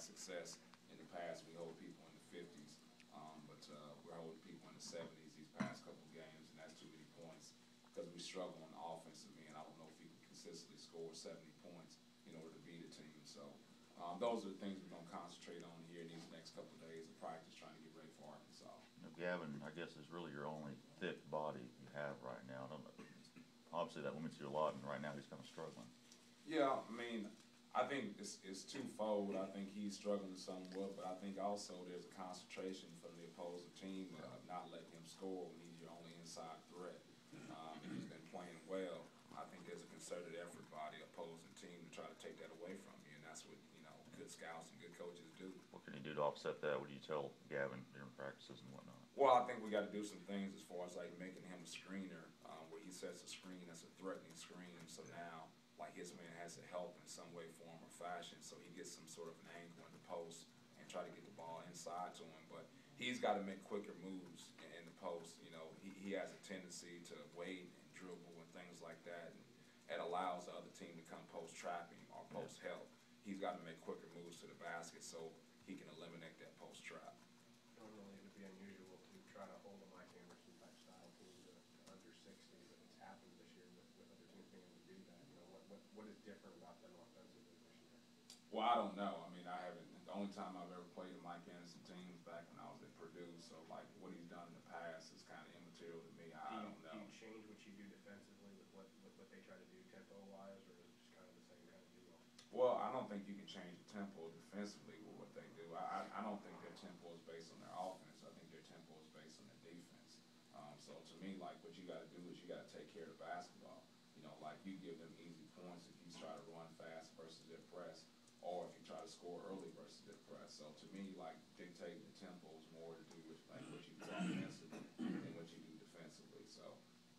had success in the past. We hold people in the 50s, but we're holding people in the 70s these past couple of games, and that's too many points because we struggle on the offensive end. I don't know if we can consistently score 70 points in order to beat a team. So those are the things we're going to concentrate on here in these next couple of days of practice, trying to get ready for Arkansas. Now, Gavin, I guess is really your only thick body you have right now. I don't know. Obviously, that limits you a lot, and right now he's kind of struggling. Yeah, I mean, I think it's twofold. I think he's struggling somewhat, but I think also there's a concentration from the opposing team of not letting him score when he's your only inside threat. He's been playing well. I think there's a concerted effort by the opposing team to try to take that away from you, and that's what, you know, good scouts and good coaches do. What can he do to offset that? What do you tell Gavin during practices and whatnot? Well, I think we got to do some things as far as like making him a screener, where he sets a screen that's a threatening screen. So now, like, his man has to help in some way, form, or fashion, so he gets some sort of an angle in the post and try to get the ball inside to him. But he's got to make quicker moves in the post. You know, he has a tendency to wait and dribble and things like that, and it allows the other team to come post trapping or post help. He's got to make quicker moves to the basket so he can eliminate that post trap. Normally it would be unusual to try to hold a Mike Anderson type style team to under 60, but it's happened this year with other teams being able to do that. You know, what is different about them offensively this year? Well, I don't know. I mean, I haven't. The only time I've ever played a Mike Anderson team was back when I was at Purdue. So, like, what he's done in the past is kind of immaterial to me. I don't know. Do you change what you do defensively with what they try to do tempo-wise, or is it just kind of the same kind of deal? Well, I don't think you can change the tempo defensively with what they do. I don't think their tempo is based on their offense. I think their tempo is based on their defense. So to me, like, what you got to do is you got to take care of the basketball. You know, like, you give them easy points if you try to run fast versus their press, or if you try to score early versus their press. So to me, like, dictating the tempo is more to do with like what you do offensively than what you do defensively. So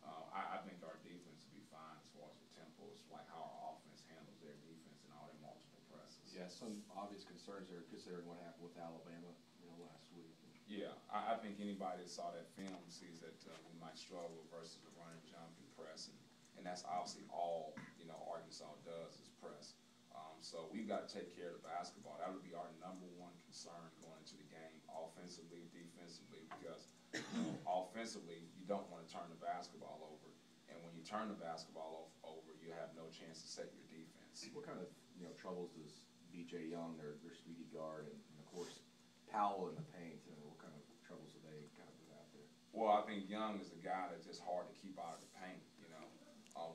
I think our defense will be fine as far as the tempo. It's like how our offense handles their defense and all their multiple presses. Yeah, some obvious concerns there considering what happened with Alabama, you know, last week. Yeah, I think anybody that saw that film sees that we might struggle versus the run and jump and press, and that's obviously all, you know, Arkansas does is press. So we've got to take care of the basketball. That would be our number one concern going into the game, offensively, defensively, because, you know, offensively you don't want to turn the basketball over, and when you turn the basketball over, you have no chance to set your defense. What kind of, you know, troubles does B.J. Young, their speedy guard, and of course Powell in the paint, you know, what kind of troubles do they kind of put out there? Well, I think Young is a guy that's just hard to keep out of the paint, you know.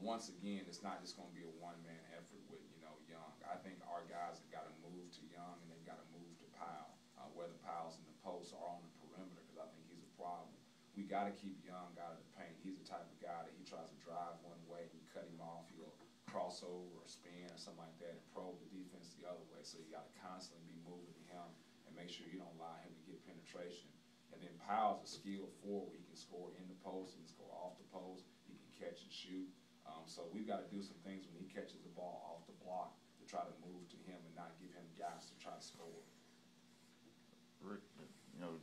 Once again, it's not just going to be a one-man effort with, you know, Young. I think our guys have got to move to Young and they've got to move to Powell, whether Powell's in the post or on the perimeter, because I think he's a problem. We got to keep Young out of the paint. He's the type of guy that he tries to drive one way and you cut him off, he'll cross over or spin or something like that and probe the defense the other way. So you got to constantly be moving to him and make sure you don't allow him to get penetration. And then Powell's a skilled forward. He can score in the post, he can score off the post, he can catch and shoot. So we've got to do some things when he catches the ball off the block to try to move to him and not give him gaps to try to score. Rick, you know,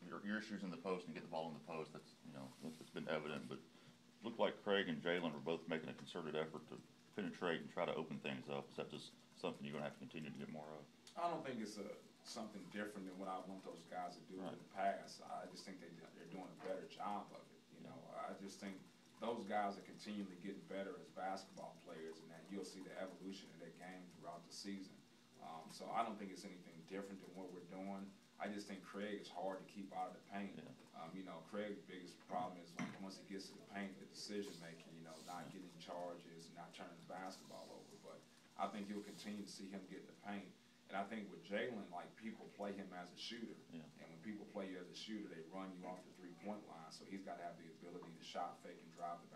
your issues in the post and get the ball in the post, that's, you know, it's been evident, but it looked like Craig and Jalen were both making a concerted effort to penetrate and try to open things up. Is that just something you're going to have to continue to get more of? I don't think it's something different than what I want those guys to do in the past. I just think they're doing a better job of it. You know, I just think those guys are continually getting better as basketball players, and that you'll see the evolution of their game throughout the season. So I don't think it's anything different than what we're doing. I just think Craig is hard to keep out of the paint. You know, Craig's biggest problem is like once he gets to the paint, the decision making, you know, not getting charges, not turning the basketball over. But I think you'll continue to see him get in the paint. And I think with Jalen, like, people play him as a shooter. And when people play you as a shooter, they run you off the three-point line. So he's got to have the ability to shot fake and drive the